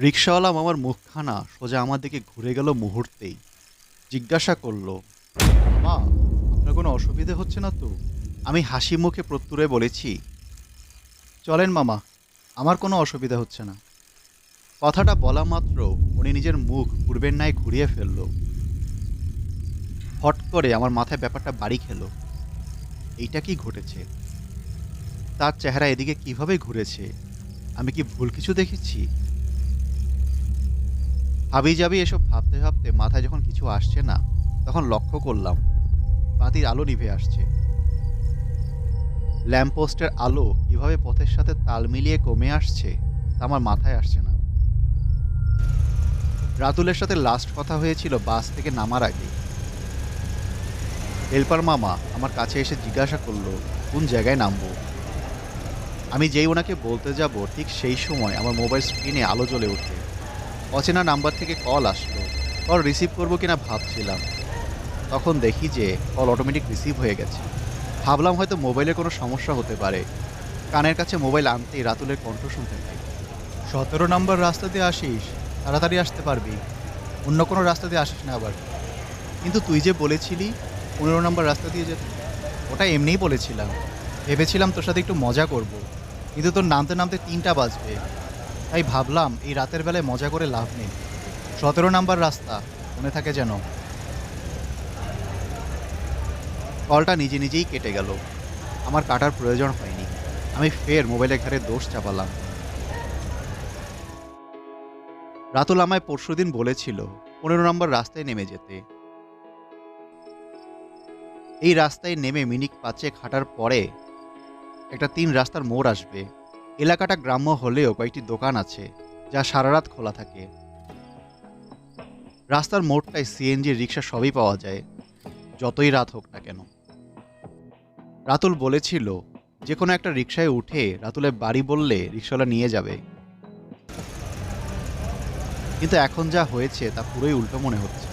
রিকশাওয়ালা মামার মুখখানা সোজা আমার দিকে ঘুরে গেল মুহূর্তেই। জিজ্ঞাসা করল, মামা, আপনার কোনো অসুবিধে হচ্ছে না তো? আমি হাসি মুখে প্রত্যুরে বলেছি, চলেন মামা, আমার কোনো অসুবিধা হচ্ছে না। কথাটা বলা মাত্র উনি নিজের মুখ পূর্বের ন্যায় ঘুরিয়ে ফেলল। হট করে আমার মাথায় ব্যাপারটা বাড়ি খেল। এইটা কি ঘটেছে? তার চেহারা এদিকে কিভাবে ঘুরেছে? আমি কি ভুল কিছু দেখেছি? হাবিজাবি এসব ভাবতে ভাবতে মাথায় যখন কিছু আসছে না, তখন লক্ষ্য করলাম বাতির আলো নিভে আসছে। ল্যাম্পপোস্টের আলো কিভাবে পথের সাথে তাল মিলিয়ে কমে আসছে তা আমার মাথায় আসছে না। রাতুলের সাথে লাস্ট কথা হয়েছিল বাস থেকে নামার আগে। হেল্পার মামা আমার কাছে এসে জিজ্ঞাসা করলো কোন জায়গায় নামবো। আমি যেই ওনাকে বলতে যাব ঠিক সেই সময় আমার মোবাইল স্ক্রিনে আলো জ্বলে ওঠে। অচেনা নাম্বার থেকে কল আসলো। কল রিসিভ করবো কিনা ভাবছিলাম, তখন দেখি যে কল অটোমেটিক রিসিভ হয়ে গেছে। ভাবলাম হয়তো মোবাইলের কোনো সমস্যা হতে পারে। কানের কাছে মোবাইল আনতেই রাতুলের কণ্ঠ শুনতে পাই, 17 নম্বর রাস্তা দিয়ে আসিস, তাড়াতাড়ি আসতে পারবি, অন্য কোনো রাস্তা দিয়ে আসিস না আবার। কিন্তু তুই যে বলেছিলি 15 নম্বর রাস্তা দিয়ে যেতে। ওটা এমনিই বলেছিলাম, ভেবেছিলাম তোর সাথে একটু মজা করব, কিন্তু তোর নামতে নামতে 3টা বাজবে, তাই ভাবলাম এই রাতের বেলায় মজা করে লাভ নেই। 17 নম্বর রাস্তা, মনে থাকে যেন। কলটা নিজে নিজেই কেটে গেল। আমার কাটার প্রয়োজন হয়নি। আমি ফের মোবাইলের ঘাড়ে দোষ চাপালাম। রাতুল আমায় পরশুদিন বলেছিল 15 নম্বর রাস্তায় নেমে যেতে। এই রাস্তায় নেমে মিনিট 5 হাঁটার পরে একটা 3 রাস্তার মোড় আসবে। এলাকাটা গ্রাম্য হলেও কয়েকটি দোকান আছে যা সারা রাত খোলা থাকে। রাস্তার মোড়টায় সিএনজি, রিক্সা সবই পাওয়া যায়, যতই রাত হোক না কেন। রাতুল বলেছিল যে কোনো একটা রিক্সায় উঠে রাতুলের বাড়ি বললে রিক্সাওয়ালা নিয়ে যাবে। কিন্তু এখন যা হয়েছে তা পুরোই উল্টো মনে হচ্ছে।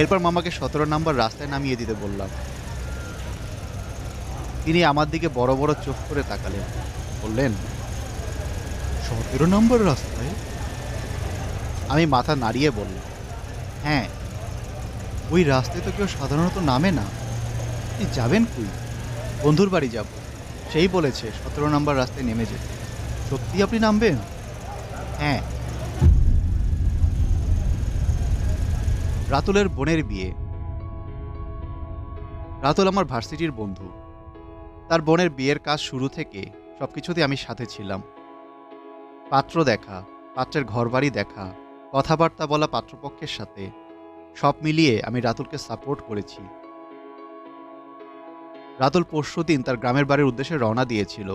এরপর মামাকে 17 নম্বর রাস্তায় নামিয়ে দিতে বললাম। তিনি আমার দিকে বড় বড় চোখ করে তাকালেন, বললেন, 17 নম্বর রাস্তায়? আমি মাথা নাড়িয়ে বললাম, হ্যাঁ, ওই রাস্তায় তো কেউ সাধারণত নামে না। আপনি যাবেন কই? বন্ধুর বাড়ি যাব। সেই বলেছে 17 নম্বর রাস্তায় নেমে যেতে। সত্যি আপনি নামবেন? হ্যাঁ। রাতুলের বোনের বিয়ে। রাতুল আমার ভার্সিটির বন্ধু। তার বোনের বিয়ের কাজ শুরু থেকে সবকিছুতে আমি সাথে ছিলাম। পাত্র দেখা, পাত্রের ঘরবাড়ি দেখা, কথাবার্তা বলা পাত্রপক্ষের সাথে, সব মিলিয়ে আমি রাতুলকে সাপোর্ট করেছি। রাতুল পরশুদিন তার গ্রামের বাড়ির উদ্দেশ্যে রওনা দিয়েছিল।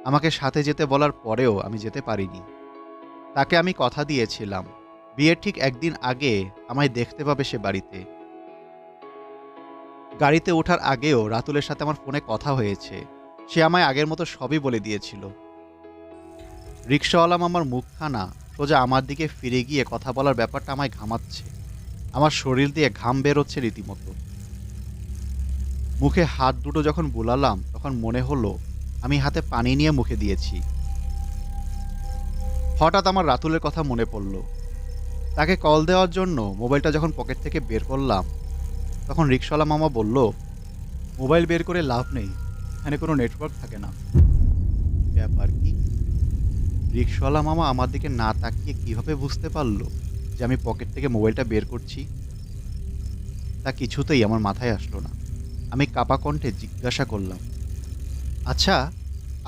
আমাকে সাথে যেতে বলার পরেও আমি যেতে পারিনি। তাকে আমি কথা দিয়েছিলাম বিয়ের ঠিক একদিন আগে আমায় দেখতে পাবে সে বাড়িতে। গাড়িতে ওঠার আগেও রাতুলের সাথে আমার ফোনে কথা হয়েছে। সে আমায় আগের মতো সবই বলে দিয়েছিল। রিকশাওয়ালা মামার মুখখানা সোজা আমার দিকে ফিরে গিয়ে কথা বলার ব্যাপারটা আমায় ঘামাচ্ছে। আমার শরীর দিয়ে ঘাম বেরোচ্ছে রীতিমতো। মুখে হাত দুটো যখন বুলালাম তখন মনে হলো আমি হাতে পানি নিয়ে মুখে দিয়েছি। হঠাৎ আমার রাতুলের কথা মনে পড়ল। তাকে কল দেওয়ার জন্য মোবাইলটা যখন পকেট থেকে বের করলাম তখন রিকশাওয়ালা মামা বলল, মোবাইল বের করে লাভ নেই, এখানে কোনো নেটওয়ার্ক থাকে না। ব্যাপার কি? রিকশাওয়ালা মামা আমার দিকে না তাকিয়ে কিভাবে বুঝতে পারলো যে আমি পকেট থেকে মোবাইলটা বের করছি? তা কিছুতেই আমার মাথায় আসলো না। আমি কাপা কণ্ঠে জিজ্ঞাসা করলাম, আচ্ছা,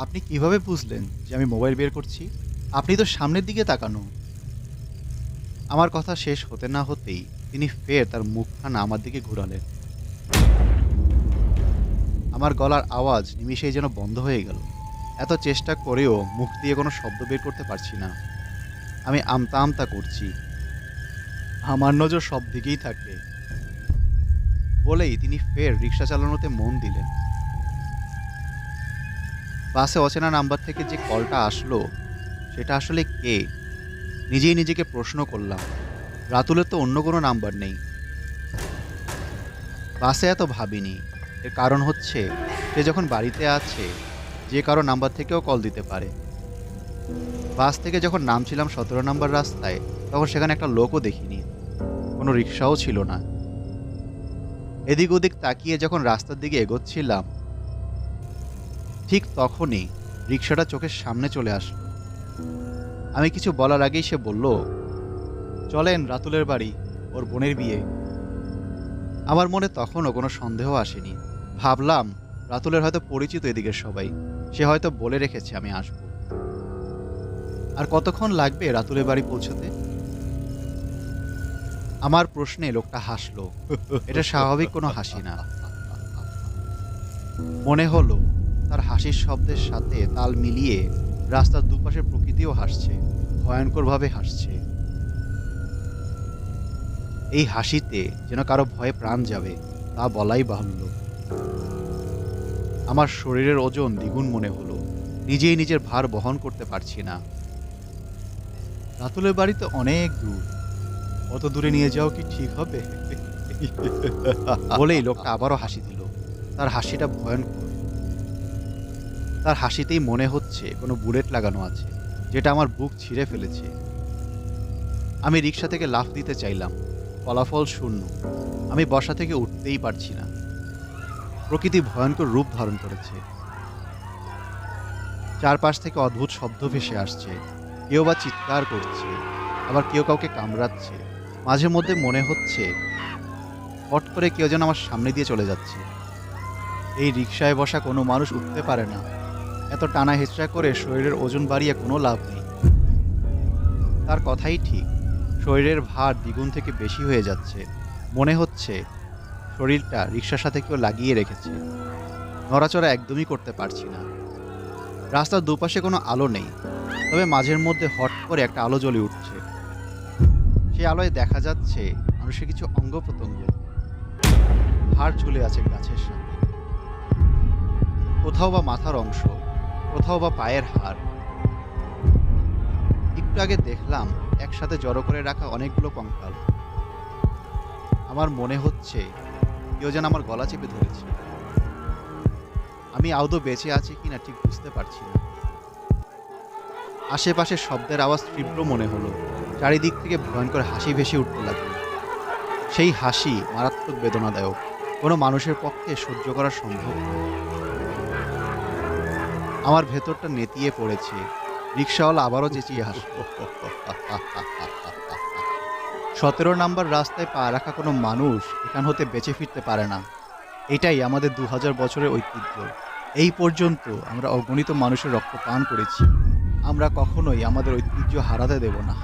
আপনি কিভাবে বুঝলেন যে আমি মোবাইল বের করছি? আপনি তো সামনের দিকে তাকানো। আমার কথা শেষ হতে না হতেই তিনি ফের তার মুখখানা আমার দিকে ঘুরালেন। আমার গলার আওয়াজ নিমিষেই যেন বন্ধ হয়ে গেল। এত চেষ্টা করেও মুখ দিয়ে কোনো শব্দ বের করতে পারছি না। আমি আমতা আমতা করছি, আমার নজর সব দিকেই থাকে বলেই তিনি ফের রিক্সা চালানোতে মন দিলেন। বাসে অচেনা নাম্বার থেকে যে কলটা আসলো সেটা আসলে কে? নিজেই নিজেকে প্রশ্ন করলাম। রাতুলের তো অন্য কোনো নাম্বার নেই। বাসে এত ভাবিনি। এর কারণ হচ্ছে সে যখন বাড়িতে আছে যে কারো নাম্বার থেকেও কল দিতে পারে। বাস থেকে যখন নামছিলাম ১৭ নম্বর রাস্তায়, তখন সেখানে একটা লোকও দেখিনি। কোনো রিক্সাও ছিল না। এদিক ওদিক তাকিয়ে যখন রাস্তার দিকে এগোচ্ছিলাম, ঠিক তখনই রিক্সাটা চোখের সামনে চলে আসলো। আমি কিছু বলার আগেই সে বলল, চলেন রাতুলের বাড়ি, ওর বোনের বিয়ে। আমার মনে তখনও কোনো সন্দেহ আসেনি। ভাবলাম রাতুলের হয়তো পরিচিত এদিকের সবাই, সে হয়তো বলে রেখেছে আমি আসব। আর কতক্ষণ লাগবে রাতুলের বাড়ি পৌঁছতে? আমার প্রশ্নে লোকটা হাসলো। এটা স্বাভাবিক কোনো হাসি না। মনে হলো তার হাসির শব্দের সাথে তাল মিলিয়ে রাস্তার দুপাশের প্রকৃতিও হাসছে, ভয়ঙ্করভাবে হাসছে। এই হাসিতে যেন কারো ভয়ে প্রাণ যাবে, তা বলাই বাহুল্য। আমার শরীরের ওজন দ্বিগুণ মনে হলো। নিজেই নিজের ভার বহন করতে পারছি না। রাতুলের বাড়ি তো অনেক দূর, অত দূরে নিয়ে যাও কি ঠিক হবে? বলেই লোকটা আবারও হাসি দিল। তার হাসিটা ভয়ঙ্কর। তার হাসিতেই মনে হচ্ছে কোনো বুলেট লাগানো আছে, যেটা আমার বুক ছিঁড়ে ফেলেছে। আমি রিক্সা থেকে লাফ দিতে চাইলাম, ফলাফল শূন্য। আমি বসা থেকে উঠতেই পারছি না। প্রকৃতি ভয়ঙ্কর রূপ ধারণ করেছে। চারপাশ থেকে অদ্ভুত শব্দ ভেসে আসছে। কেউ বা চিৎকার করছে, আবার কেউ কাউকে কামড়াচ্ছে। মাঝে মধ্যে মনে হচ্ছে হট করে কেউ যেন আমার সামনে দিয়ে চলে যাচ্ছে। এই রিকশায় বসা কোনো মানুষ উঠতে পারে না। এত টানা হেঁচড়া করে শরীরের ওজন বাড়িয়ে কোনো লাভ নেই। তার কথাই ঠিক, শরীরের ভার দ্বিগুণ থেকে বেশি হয়ে যাচ্ছে। মনে হচ্ছে শরীরটা রিকশার সাথে কেউ লাগিয়ে রেখেছে। নড়াচড়া একদমই করতে পারছি না। রাস্তার দুপাশে কোনো আলো নেই, তবে মাঝের মধ্যে হট করে একটা আলো জ্বলে উঠছে। সেই আলোয় দেখা যাচ্ছে মানুষের কিছু অঙ্গ প্রত্যঙ্গ, হাড় ঝুলে আছে গাছের সাথে। কোথাও বা মাথার অংশ, কোথাও বা পায়ের হাড়। একটু আগে দেখলাম একসাথে জড়ো করে রাখা অনেকগুলো কঙ্কাল। আমার মনে হচ্ছে কেউ যেন আমার গলা চেপে ধরেছে। আমি আদৌ বেঁচে আছি কিনা ঠিক বুঝতে পারছি না। আশেপাশে শব্দের আওয়াজ তীব্র মনে হলো। চারিদিক থেকে ভয়ঙ্কর হাসি ভেসে উঠতে লাগলো। সেই হাসি মারাত্মক বেদনাদায়ক, কোনো মানুষের পক্ষে সহ্য করা সম্ভব নয়। আমার ভেতরটা নেতিয়ে পড়েছে। রিকশাওয়ালা আবারও চেঁচিয়ে হাসলো। ১৭ নাম্বার রাস্তায় পা রাখা কোনো মানুষ এখান হতে বেঁচে ফিরতে পারে না। এটাই আমাদের ২০০০ বছরের ঐতিহ্য। এই পর্যন্ত আমরা অগণিত মানুষের রক্ত পান করেছি। আমরা কখনোই আমাদের ঐতিহ্য হারাতে দেব না।